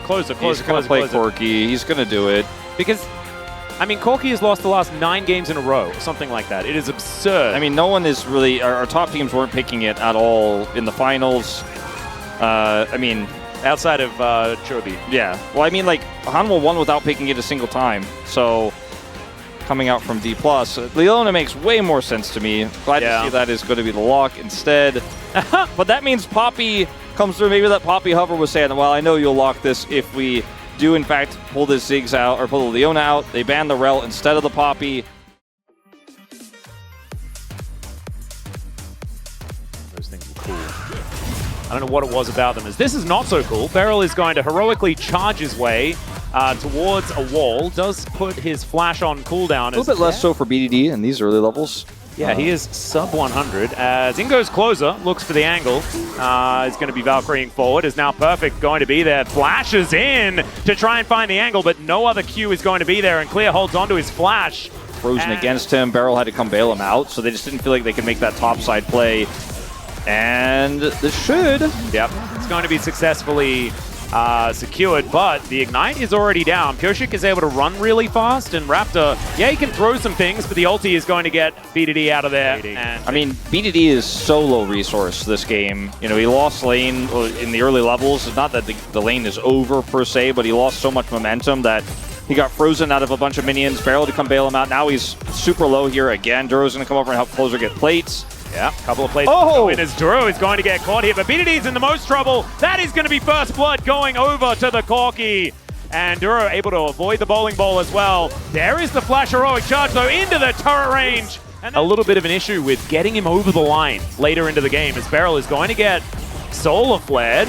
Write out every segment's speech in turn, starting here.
Closer. He's going to play Corki. He's going to do it. Because, I mean, Corki has lost the last 9 games in a row, or something like that. It is absurd. I mean, no one is really... Our top teams weren't picking it at all in the finals. I mean... Outside of Chobi. Yeah. Well, I mean, like, Hanwha won without picking it a single time. So, coming out from D+, Leona makes way more sense to me. Glad to see that is going to be the lock instead. But that means Poppy comes through. Maybe that Poppy Hover was saying, well, I know you'll lock this if we do, in fact, pull this Ziggs out, or pull the Leona out. They ban the Rel instead of the Poppy. Those things were cool. I don't know what it was about them. As this is not so cool. Beryl is going to heroically charge his way towards a wall. Does put his flash on cooldown. A little bit less so for BDD in these early levels. Yeah, he is sub 100. As in goes Closer, looks for the angle. Is going to be Valkyrieing forward. Is now Perfect going to be there. Flashes in to try and find the angle, but no other Q is going to be there. And Clear holds onto his flash. Frozen against him. Beryl had to come bail him out, so they just didn't feel like they could make that topside play. And this should. Yep, it's going to be successfully secured, but the Ignite is already down. Pyosik is able to run really fast, and Raptor, yeah, he can throw some things, but the ulti is going to get Bdd out of there. And I mean, Bdd is so low resource this game. You know, he lost lane in the early levels. Not that the lane is over per se, but he lost so much momentum that he got frozen out of a bunch of minions. Barrel to come bail him out. Now he's super low here again. Duro's going to come over and help Closer get plates. Yeah, a couple of plays in as Duro is going to get caught here, but BDD's in the most trouble. That is going to be first blood going over to the Corki. And Duro able to avoid the bowling ball as well. There is the flash heroic charge though into the turret range. And a little bit of an issue with getting him over the line later into the game as Beryl is going to get solar flared.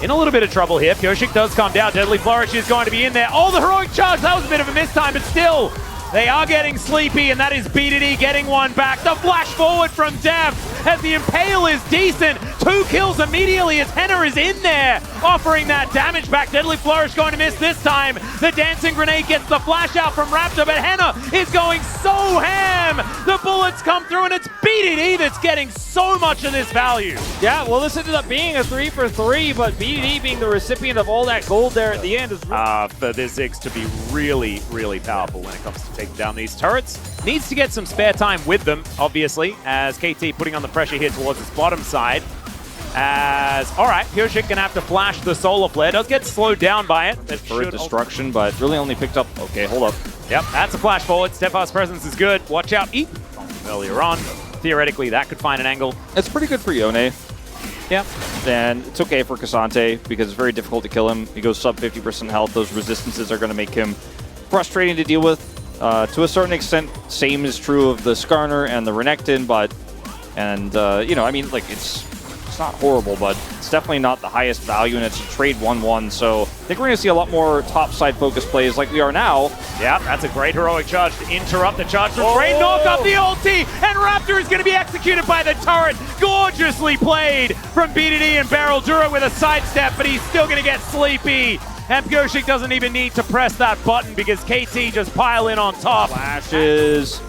In a little bit of trouble here. Pyosik does come down. Deadly Flourish is going to be in there. Oh, the heroic charge. That was a bit of a mistime, but still. They are getting sleepy, and that is Bdd getting one back. The flash forward from Dev as the Impale is decent. 2 kills immediately as Henna is in there, offering that damage back. Deadly Flourish going to miss this time. The Dancing Grenade gets the flash out from Raptor, but Henna is going so ham. The bullets come through, and it's Bdd that's getting so much of this value. Yeah, well, this ended up being a 3 for 3, but Bdd being the recipient of all that gold there at the end is for this Ziggs to be really, really powerful when it comes to taking down these turrets. Needs to get some spare time with them, obviously, as KT putting on the pressure here towards his bottom side. As, all right, Pyosik gonna have to flash the solar flare. Does get slowed down by it. For destruction, but really only picked up. Okay, hold up. Yep, that's a flash forward. Steadfast presence is good. Watch out, Eep earlier on. Theoretically, that could find an angle. It's pretty good for Yone. Yeah. And it's okay for Cassante because it's very difficult to kill him. He goes sub 50% health. Those resistances are going to make him frustrating to deal with. To a certain extent, same is true of the Skarner and the Renekton, but, you know, I mean, like, it's not horrible, but it's definitely not the highest value, and it's a trade 1-1, so I think we're going to see a lot more topside focused plays like we are now. Yeah, that's a great heroic charge to interrupt the charge from Trade. Knock up the ulti, and Raptor is going to be executed by the turret. Gorgeously played from Bdd and Beryl. Duro with a sidestep, but he's still going to get sleepy. And Pyosik doesn't even need to press that button because KT just pile in on top. Flashes.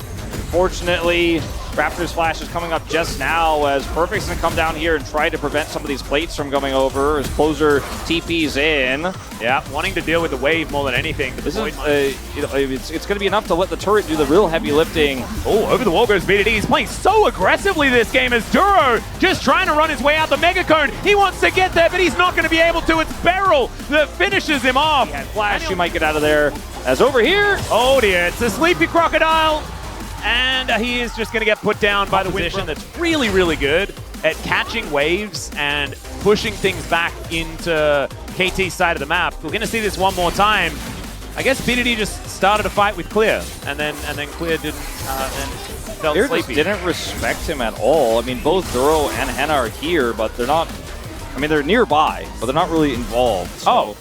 Unfortunately, Raptor's flash is coming up just now as Perfect's going to come down here and try to prevent some of these plates from coming over as Closer TP's in. Yeah, wanting to deal with the wave more than anything. But this is, you know, it's going to be enough to let the turret do the real heavy lifting. Oh, over the wall goes Bdd. He's playing so aggressively this game as Duro just trying to run his way out the Mega Cone. He wants to get there, but he's not going to be able to. It's Beryl that finishes him off. He had flash, you might get out of there. As over here. Oh dear, it's a Sleepy Crocodile. And he is just going to get put down by the position that's really, really good at catching waves and pushing things back into KT's side of the map. We're going to see this one more time. I guess Bdd just started a fight with Clear, and then Clear didn't, and felt Clear sleepy. Just didn't respect him at all. I mean, both Duro and Henna are here, but they're not. I mean, they're nearby, but they're not really involved. So.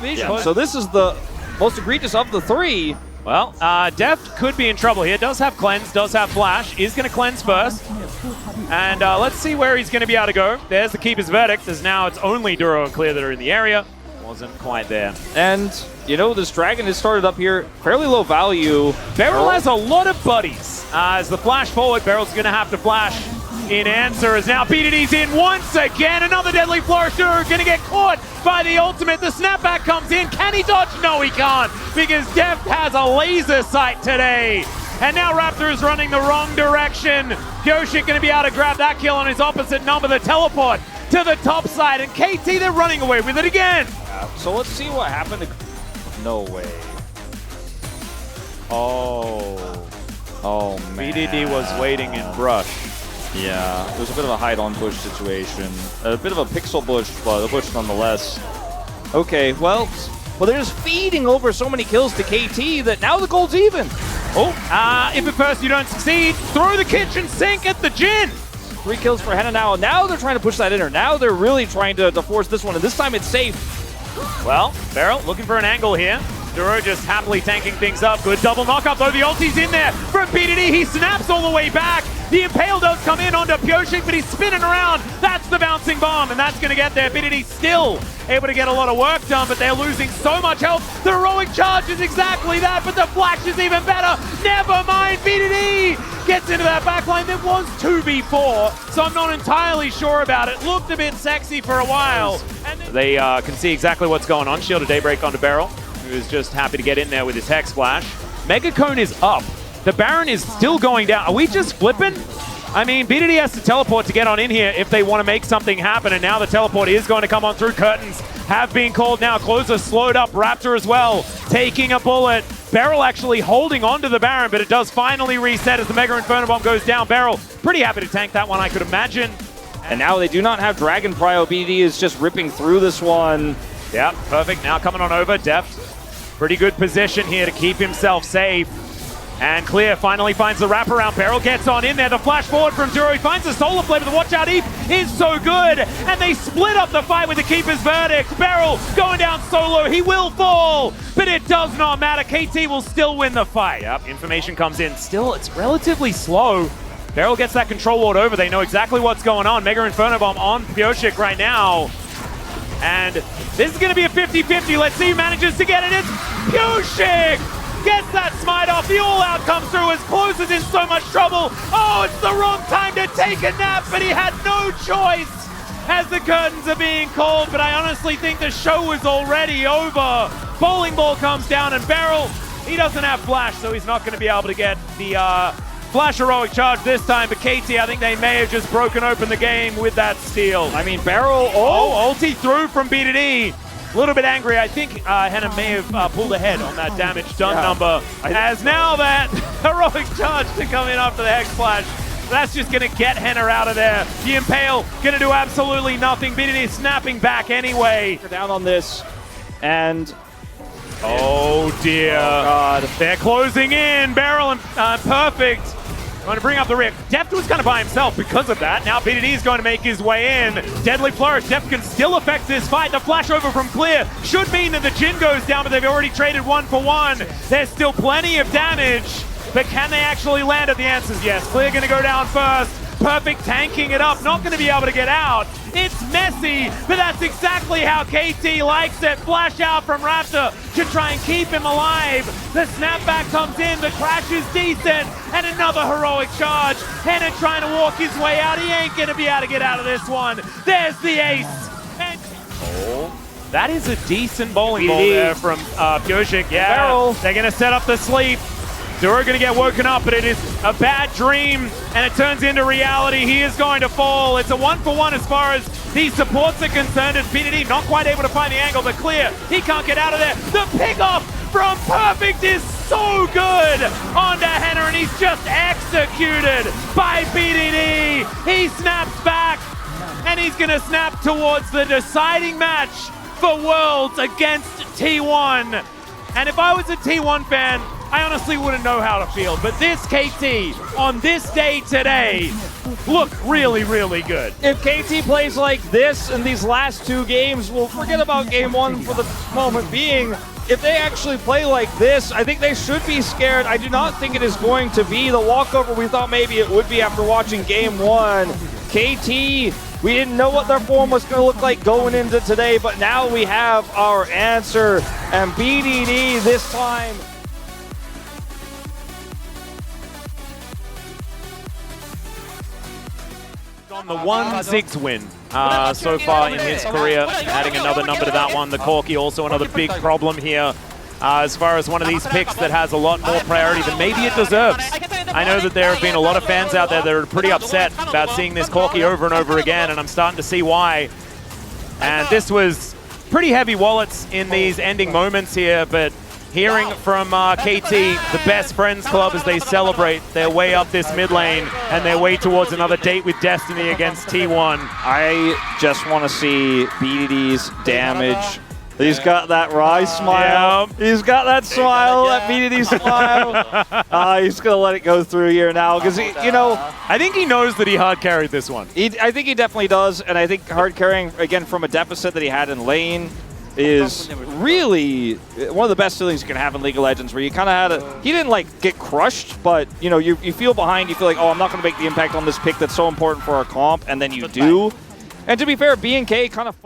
Yeah, so this is the most egregious of the 3. Well, Deft could be in trouble here. Does have Cleanse, does have Flash. Is going to cleanse first. And let's see where he's going to be able to go. There's the Keeper's Verdict, as now it's only Duro and Clear that are in the area. Wasn't quite there. And, you know, this Dragon has started up here. Fairly low value. Beryl has a lot of buddies. As the flash forward, Beryl's going to have to flash in answer as now Bdd's in once again. Another deadly flourish. Duro gonna get caught by the ultimate. The snapback comes in. Can he dodge? No, he can't, because Deft has a laser sight today. And now Raptor is running the wrong direction. Pyoshik gonna be able to grab that kill on his opposite number. The teleport to the top side, and KT, they're running away with it again. So let's see what happened to... No way. Oh man. Bdd was waiting in brush. Yeah, it was a bit of a hide-on bush situation. A bit of a pixel bush, but a bush nonetheless. Okay, well, they're just feeding over so many kills to KT that now the gold's even. If at first you don't succeed, throw the kitchen sink at the Jin. 3 kills for Henna now. Now they're trying to push that inner. Now they're really trying to force this one, and this time it's safe. Well, Beryl looking for an angle here. Duro just happily tanking things up. Good double knockup, though. The ulti's in there from Bdd. He snaps all the way back. The Impale does come in onto Pyoshik, but he's spinning around. That's the bouncing bomb, and that's going to get there. Bdd still able to get a lot of work done, but they're losing so much health. The heroic charge is exactly that, but the flash is even better. Never mind, Bdd gets into that backline. There was 2 before, so I'm not entirely sure about it. Looked a bit sexy for a while. And they can see exactly what's going on. Shield of Daybreak onto Beryl, who is just happy to get in there with his Hex Splash. Mega Cone is up. The Baron is still going down. Are we just flipping? I mean, Bdd has to teleport to get on in here if they want to make something happen, and now the teleport is going to come on through. Curtains have been called now. Closer slowed up. Raptor as well, taking a bullet. Beryl actually holding on to the Baron, but it does finally reset as the Mega Inferno Bomb goes down. Beryl pretty happy to tank that one, I could imagine. And now they do not have Dragon Prio. Bdd is just ripping through this one. Yeah, perfect. Now coming on over. Deft, pretty good position here to keep himself safe. And Clear finally finds the wraparound. Beryl gets on in there. The flash forward from Duro. He finds the Solar Flame. The watch out heap is so good. And they split up the fight with the Keeper's Verdict. Beryl going down solo. He will fall, but it does not matter. KT will still win the fight. Yep, information comes in. Still, it's relatively slow. Beryl gets that control ward over. They know exactly what's going on. Mega Inferno Bomb on Pyoshik right now. And this is going to be a 50-50. Let's see who manages to get it. It's Pyoshik! Gets that smite off. The all-out comes through as Close is in so much trouble. Oh, it's the wrong time to take a nap, but he had no choice as the curtains are being called. But I honestly think the show was already over. Bowling ball comes down, and Beryl, he doesn't have flash, so he's not going to be able to get the flash heroic charge this time. But KT, I think they may have just broken open the game with that steal. I mean, Beryl, ulti through from Bdd. A little bit angry. I think Henna may have pulled ahead on that damage done number. As now that heroic charge to come in after the Hex Flash. That's just going to get Henna out of there. The Impale going to do absolutely nothing. Bdd is snapping back anyway. We're down on this. And... oh dear. Oh God. They're closing in. Beryl and Perfect going to bring up the rear. Deft was kind of by himself because of that. Now Bdd is going to make his way in. Deadly Flourish. Deft can still affect this fight. The flash over from Clear should mean that the Jin goes down, but they've already traded 1 for 1. There's still plenty of damage, but can they actually land at the answers? Yes. Clear going to go down first. Perfect tanking it up. Not going to be able to get out. It's messy, but that's exactly how KT likes it. Flash out from Raptor to try and keep him alive. The snapback comes in. The crash is decent. And another heroic charge. Henna trying to walk his way out. He ain't going to be able to get out of this one. There's the ace. And that is a decent bowling ball there from Pyoshik. Yeah, Beryl. They're going to set up the sleep. Duro going to get woken up, but it is a bad dream, and it turns into reality. He is going to fall. It's a 1 for 1 as far as these supports are concerned, as Bdd not quite able to find the angle, but Clear, he can't get out of there. The pick-off from Perfect is so good onto Henna, and he's just executed by Bdd. He snaps back, and he's going to snap towards the deciding match for Worlds against T1. And if I was a T1 fan, I honestly wouldn't know how to feel, but this KT on this day today looked really, really good. If KT plays like this in these last 2 games, we'll forget about game 1 for the moment being. If they actually play like this, I think they should be scared. I do not think it is going to be the walkover we thought maybe it would be after watching game 1. KT, we didn't know what their form was going to look like going into today, but now we have our answer. And Bdd this time on the 1-6 win so far in his career, adding another number to that one. The Corki also another big problem here as far as one of these picks that has a lot more priority than maybe it deserves. I know that there have been a lot of fans out there that are pretty upset about seeing this Corki over and over again, and I'm starting to see why. And this was pretty heavy wallets in these ending moments here, but hearing from KT, the best friends club, as they celebrate their way up this mid lane and their way towards another date with Destiny against T1. I just want to see Bdd's damage. He's got that wry smile. Yep. He's got that smile, that Bdd smile. He's going to let it go through here now because, you know, I think he knows that he hard carried this one. I think he definitely does, and I think hard carrying, again, from a deficit that he had in lane is really one of the best feelings you can have in League of Legends, where you kind of had he didn't like get crushed, but you know, you feel behind, you feel like, oh, I'm not going to make the impact on this pick that's so important for our comp, and then you do. And to be fair, B&K kind of